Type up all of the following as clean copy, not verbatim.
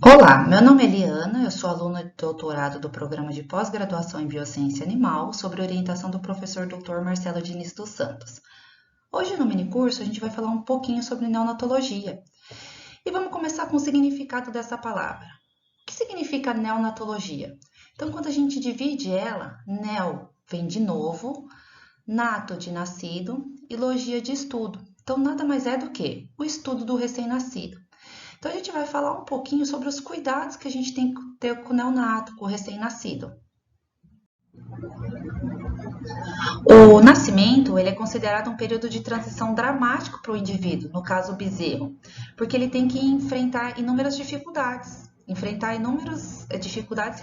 Olá, meu nome é Eliana, eu sou aluna de doutorado do programa de pós-graduação em Biociência Animal, sob orientação do professor Dr. Marcelo Diniz dos Santos. Hoje no minicurso a gente vai falar um pouquinho sobre neonatologia e vamos começar com o significado dessa palavra. O que significa neonatologia? Então, quando a gente divide ela, neo vem de novo, nato de nascido e logia de estudo. Então, nada mais é do que o estudo do recém-nascido. Então, a gente vai falar um pouquinho sobre os cuidados que a gente tem que ter com o neonato, com o recém-nascido. O nascimento, ele é considerado um período de transição dramático para o indivíduo, no caso o bezerro, porque ele tem que enfrentar inúmeras dificuldades,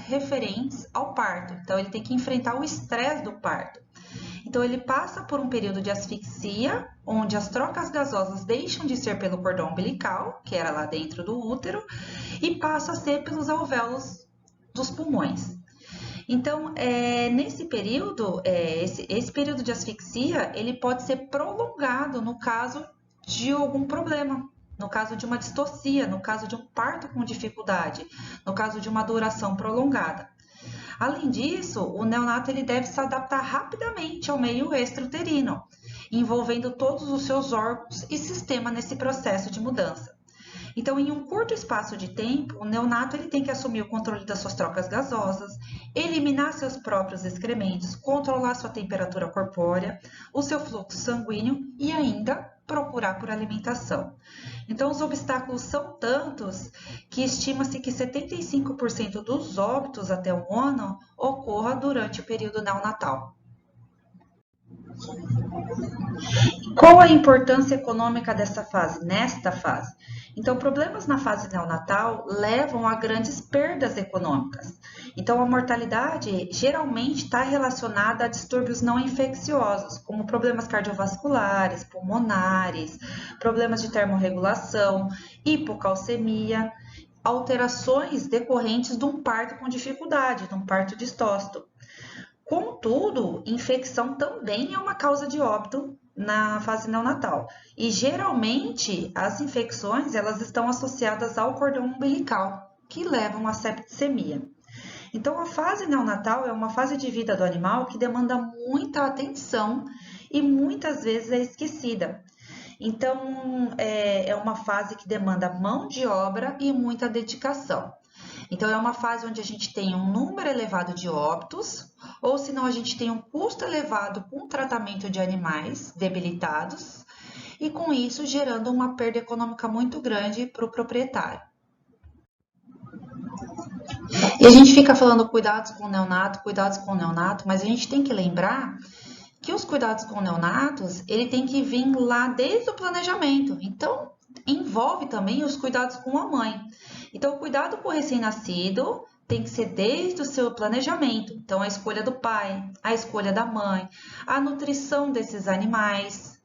referentes ao parto. Então, ele tem que enfrentar o estresse do parto. Então, ele passa por um período de asfixia, onde as trocas gasosas deixam de ser pelo cordão umbilical, que era lá dentro do útero, e passa a ser pelos alvéolos dos pulmões. Então, nesse período, esse período de asfixia, ele pode ser prolongado no caso de algum problema, no caso de uma distocia, no caso de um parto com dificuldade, no caso de uma duração prolongada. Além disso, o neonato ele deve se adaptar rapidamente ao meio extrauterino, envolvendo todos os seus órgãos e sistema nesse processo de mudança. Então, em um curto espaço de tempo, o neonato ele tem que assumir o controle das suas trocas gasosas, eliminar seus próprios excrementos, controlar sua temperatura corpórea, o seu fluxo sanguíneo e ainda procurar por alimentação. Então, os obstáculos são tantos que estima-se que 75% dos óbitos até um ano ocorra durante o período neonatal. Qual a importância econômica dessa fase, nesta fase? Então, problemas na fase neonatal levam a grandes perdas econômicas. Então, a mortalidade geralmente está relacionada a distúrbios não infecciosos, como problemas cardiovasculares, pulmonares, problemas de termorregulação, hipocalcemia, alterações decorrentes de um parto com dificuldade, de um parto distócito. Contudo, infecção também é uma causa de óbito na fase neonatal. E geralmente as infecções elas estão associadas ao cordão umbilical, que levam à septicemia. Então, a fase neonatal é uma fase de vida do animal que demanda muita atenção e muitas vezes é esquecida. Então, é uma fase que demanda mão de obra e muita dedicação. Então, é uma fase onde a gente tem um número elevado de óbitos, ou senão a gente tem um custo elevado com o tratamento de animais debilitados, e com isso gerando uma perda econômica muito grande para o proprietário. E a gente fica falando cuidados com o neonato, mas a gente tem que lembrar que os cuidados com neonatos, ele tem que vir lá desde o planejamento. Então, envolve também os cuidados com a mãe. Então, o cuidado com o recém-nascido tem que ser desde o seu planejamento. Então, a escolha do pai, a escolha da mãe, a nutrição desses animais.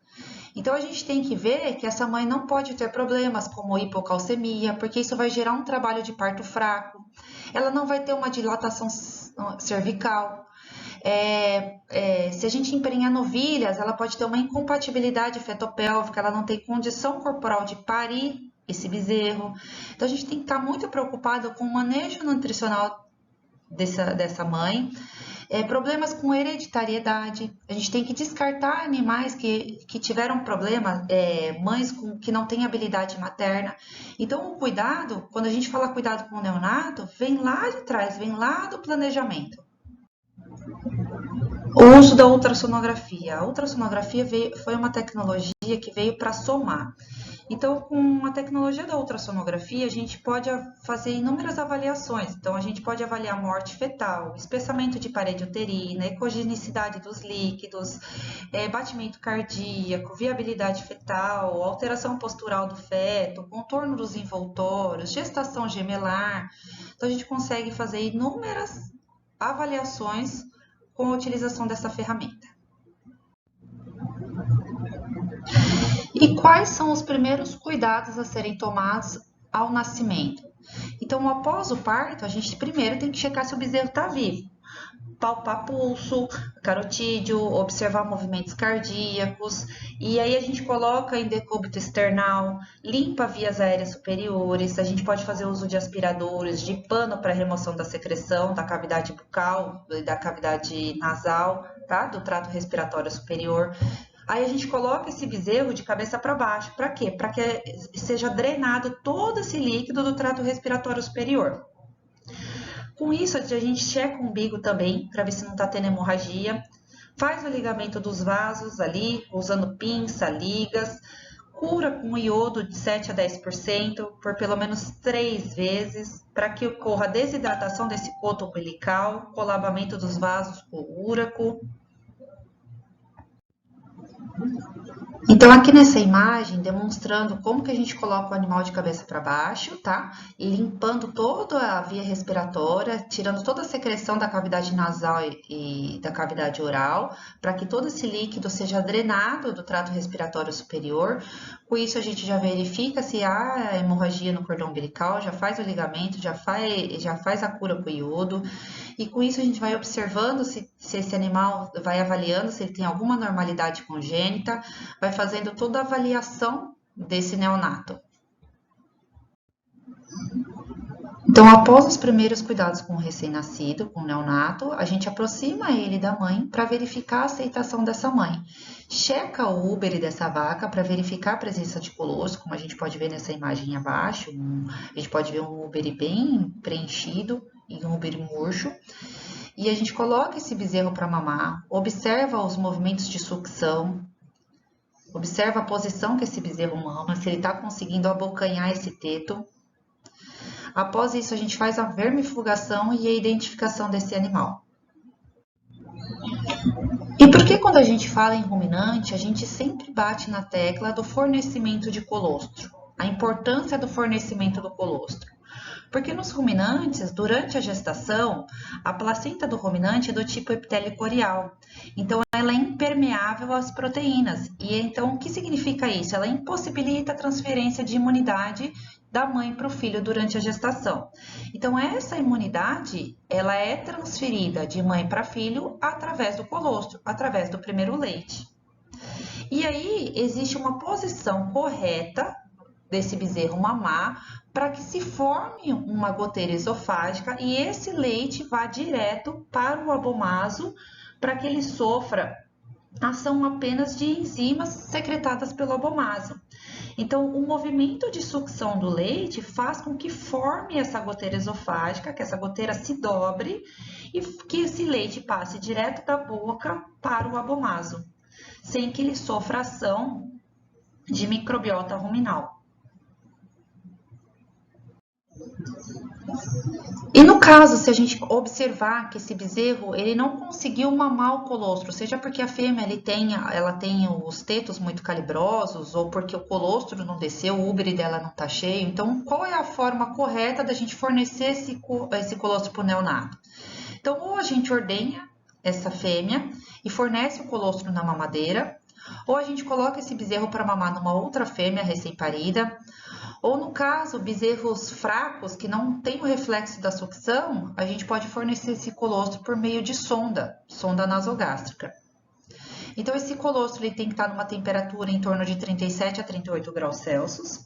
Então, a gente tem que ver que essa mãe não pode ter problemas como hipocalcemia, porque isso vai gerar um trabalho de parto fraco. Ela não vai ter uma dilatação cervical. Se a gente emprenhar novilhas, ela pode ter uma incompatibilidade fetopélvica, ela não tem condição corporal de parir esse bezerro. Então, a gente tem que estar muito preocupado com o manejo nutricional dessa mãe. Problemas com hereditariedade, a gente tem que descartar animais que tiveram problema, mães que não têm habilidade materna. Então, o cuidado, quando a gente fala cuidado com o neonato, vem lá de trás, vem lá do planejamento. O uso da ultrassonografia. A ultrassonografia foi uma tecnologia que veio para somar. Então, com a tecnologia da ultrassonografia, a gente pode fazer inúmeras avaliações. Então, a gente pode avaliar morte fetal, espessamento de parede uterina, ecogenicidade dos líquidos, batimento cardíaco, viabilidade fetal, alteração postural do feto, contorno dos envoltórios, gestação gemelar. Então, a gente consegue fazer inúmeras avaliações com a utilização dessa ferramenta. E quais são os primeiros cuidados a serem tomados ao nascimento? Então, após o parto, a gente primeiro tem que checar se o bezerro está vivo. palpar pulso, carotídeo, observar movimentos cardíacos, e aí a gente coloca em decúbito external, limpa vias aéreas superiores, a gente pode fazer uso de aspiradores, de pano para remoção da secreção, da cavidade bucal, da cavidade nasal, tá? Do trato respiratório superior. Aí a gente coloca esse bezerro de cabeça para baixo. Para quê? Para que seja drenado todo esse líquido do trato respiratório superior. Com isso, a gente checa o umbigo também, para ver se não está tendo hemorragia. Faz o ligamento dos vasos ali, usando pinça, ligas. Cura com iodo de 7 a 10% por pelo menos 3 vezes, para que ocorra a desidratação desse coto umbilical, colabamento dos vasos com o úraco. Então, aqui nessa imagem, demonstrando como que a gente coloca o animal de cabeça para baixo, tá? Limpando toda a via respiratória, tirando toda a secreção da cavidade nasal e da cavidade oral, para que todo esse líquido seja drenado do trato respiratório superior. Com isso, a gente já verifica se há hemorragia no cordão umbilical, já faz o ligamento, já faz a cura com iodo. E com isso a gente vai observando se esse animal, vai avaliando se ele tem alguma normalidade congênita, vai fazendo toda a avaliação desse neonato. Então, após os primeiros cuidados com o recém-nascido, com o neonato, a gente aproxima ele da mãe para verificar a aceitação dessa mãe. Checa o úbere dessa vaca para verificar a presença de colostro, como a gente pode ver nessa imagem abaixo. A gente pode ver um úbere bem preenchido e um úbere murcho. E a gente coloca esse bezerro para mamar, observa os movimentos de sucção, observa a posição que esse bezerro mama, se ele está conseguindo abocanhar esse teto. Após isso, a gente faz a vermifugação e a identificação desse animal. E por que quando a gente fala em ruminante, a gente sempre bate na tecla do fornecimento de colostro? A importância do fornecimento do colostro. Porque nos ruminantes, durante a gestação, a placenta do ruminante é do tipo epitélio corial. Então, ela é impermeável às proteínas. E então, o que significa isso? Ela impossibilita a transferência de imunidade da mãe para o filho durante a gestação. Então, essa imunidade, ela é transferida de mãe para filho através do colostro, através do primeiro leite. E aí, existe uma posição correta desse bezerro mamar para que se forme uma goteira esofágica e esse leite vá direto para o abomaso para que ele sofra ação apenas de enzimas secretadas pelo abomaso. Então, o movimento de sucção do leite faz com que forme essa goteira esofágica, que essa goteira se dobre e que esse leite passe direto da boca para o abomaso, sem que ele sofra ação de microbiota ruminal. E no caso, se a gente observar que esse bezerro ele não conseguiu mamar o colostro, seja porque a fêmea ela tem os tetos muito calibrosos ou porque o colostro não desceu, o úbere dela não está cheio, então qual é a forma correta da gente fornecer esse colostro para o neonato? Então, ou a gente ordenha essa fêmea e fornece o colostro na mamadeira, ou a gente coloca esse bezerro para mamar numa outra fêmea recém-parida, ou no caso, bezerros fracos que não têm o reflexo da sucção, a gente pode fornecer esse colostro por meio de sonda nasogástrica. Então, esse colostro ele tem que estar numa temperatura em torno de 37 a 38 graus Celsius.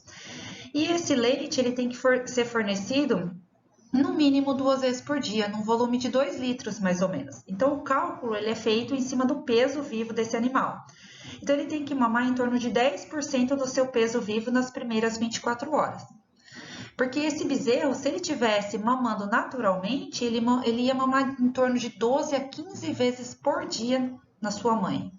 E esse leite ele tem que ser fornecido no mínimo 2 vezes por dia, num volume de 2 litros mais ou menos. Então, o cálculo ele é feito em cima do peso vivo desse animal. Então, ele tem que mamar em torno de 10% do seu peso vivo nas primeiras 24 horas. Porque esse bezerro, se ele tivesse mamando naturalmente, ele ia mamar em torno de 12 a 15 vezes por dia na sua mãe.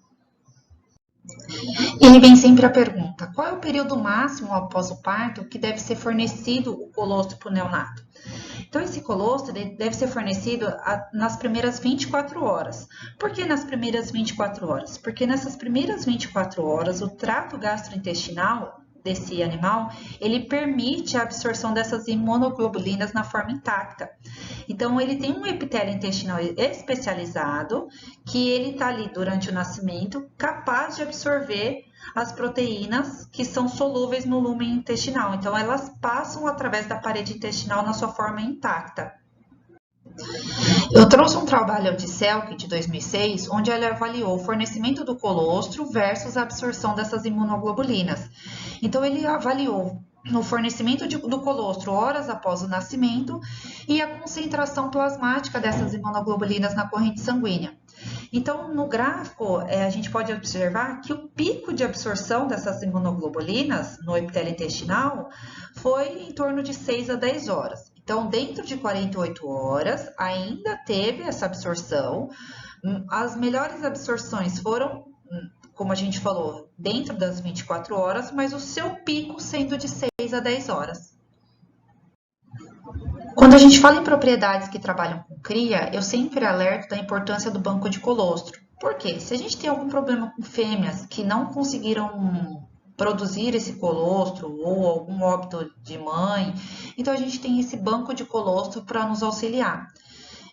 E aí vem sempre a pergunta, qual é o período máximo após o parto que deve ser fornecido o colostro para o neonato? Então, esse colostro deve ser fornecido nas primeiras 24 horas. Por que nas primeiras 24 horas? Porque nessas primeiras 24 horas, o trato gastrointestinal desse animal, ele permite a absorção dessas imunoglobulinas na forma intacta. Então, ele tem um epitélio intestinal especializado, que ele está ali durante o nascimento, capaz de absorver as proteínas que são solúveis no lumen intestinal. Então, elas passam através da parede intestinal na sua forma intacta. Eu trouxe um trabalho de Selke de 2006, onde ele avaliou o fornecimento do colostro versus a absorção dessas imunoglobulinas. Então, ele avaliou o fornecimento do colostro horas após o nascimento e a concentração plasmática dessas imunoglobulinas na corrente sanguínea. Então, no gráfico, a gente pode observar que o pico de absorção dessas imunoglobulinas no epitélio intestinal foi em torno de 6 a 10 horas. Então, dentro de 48 horas, ainda teve essa absorção. As melhores absorções foram, como a gente falou, dentro das 24 horas, mas o seu pico sendo de 6 a 10 horas. Quando a gente fala em propriedades que trabalham com cria, eu sempre alerto da importância do banco de colostro. Por quê? Se a gente tem algum problema com fêmeas que não conseguiram produzir esse colostro ou algum óbito de mãe, então a gente tem esse banco de colostro para nos auxiliar.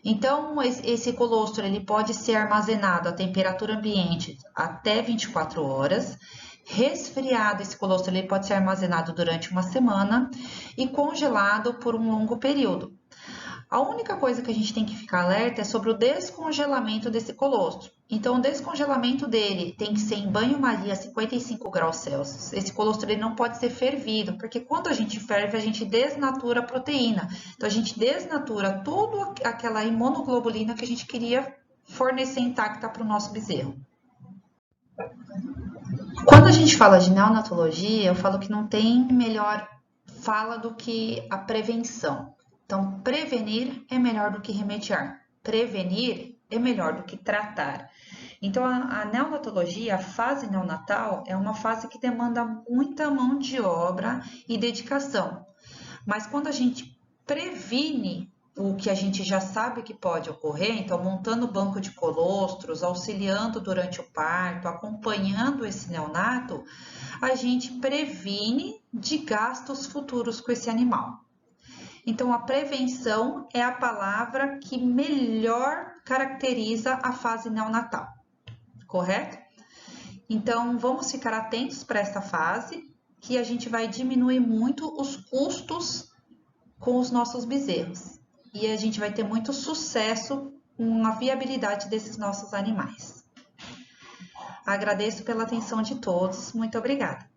Então, esse colostro ele pode ser armazenado a temperatura ambiente até 24 horas. Resfriado, esse colostro ele pode ser armazenado durante uma semana e congelado por um longo período. A única coisa que a gente tem que ficar alerta é sobre o descongelamento desse colostro. Então, o descongelamento dele tem que ser em banho-maria a 55 graus Celsius. Esse colostro ele não pode ser fervido, porque quando a gente ferve, a gente desnatura a proteína. Então, a gente desnatura toda aquela imunoglobulina que a gente queria fornecer intacta para o nosso bezerro. Quando a gente fala de neonatologia, eu falo que não tem melhor fala do que a prevenção. Então, prevenir é melhor do que remediar. Prevenir é melhor do que tratar. Então, a neonatologia, a fase neonatal, é uma fase que demanda muita mão de obra e dedicação. Mas quando a gente previne o que a gente já sabe que pode ocorrer, então montando banco de colostros, auxiliando durante o parto, acompanhando esse neonato, a gente previne de gastos futuros com esse animal. Então, a prevenção é a palavra que melhor caracteriza a fase neonatal, correto? Então, vamos ficar atentos para essa fase, que a gente vai diminuir muito os custos com os nossos bezerros. E a gente vai ter muito sucesso com a viabilidade desses nossos animais. Agradeço pela atenção de todos. Muito obrigada.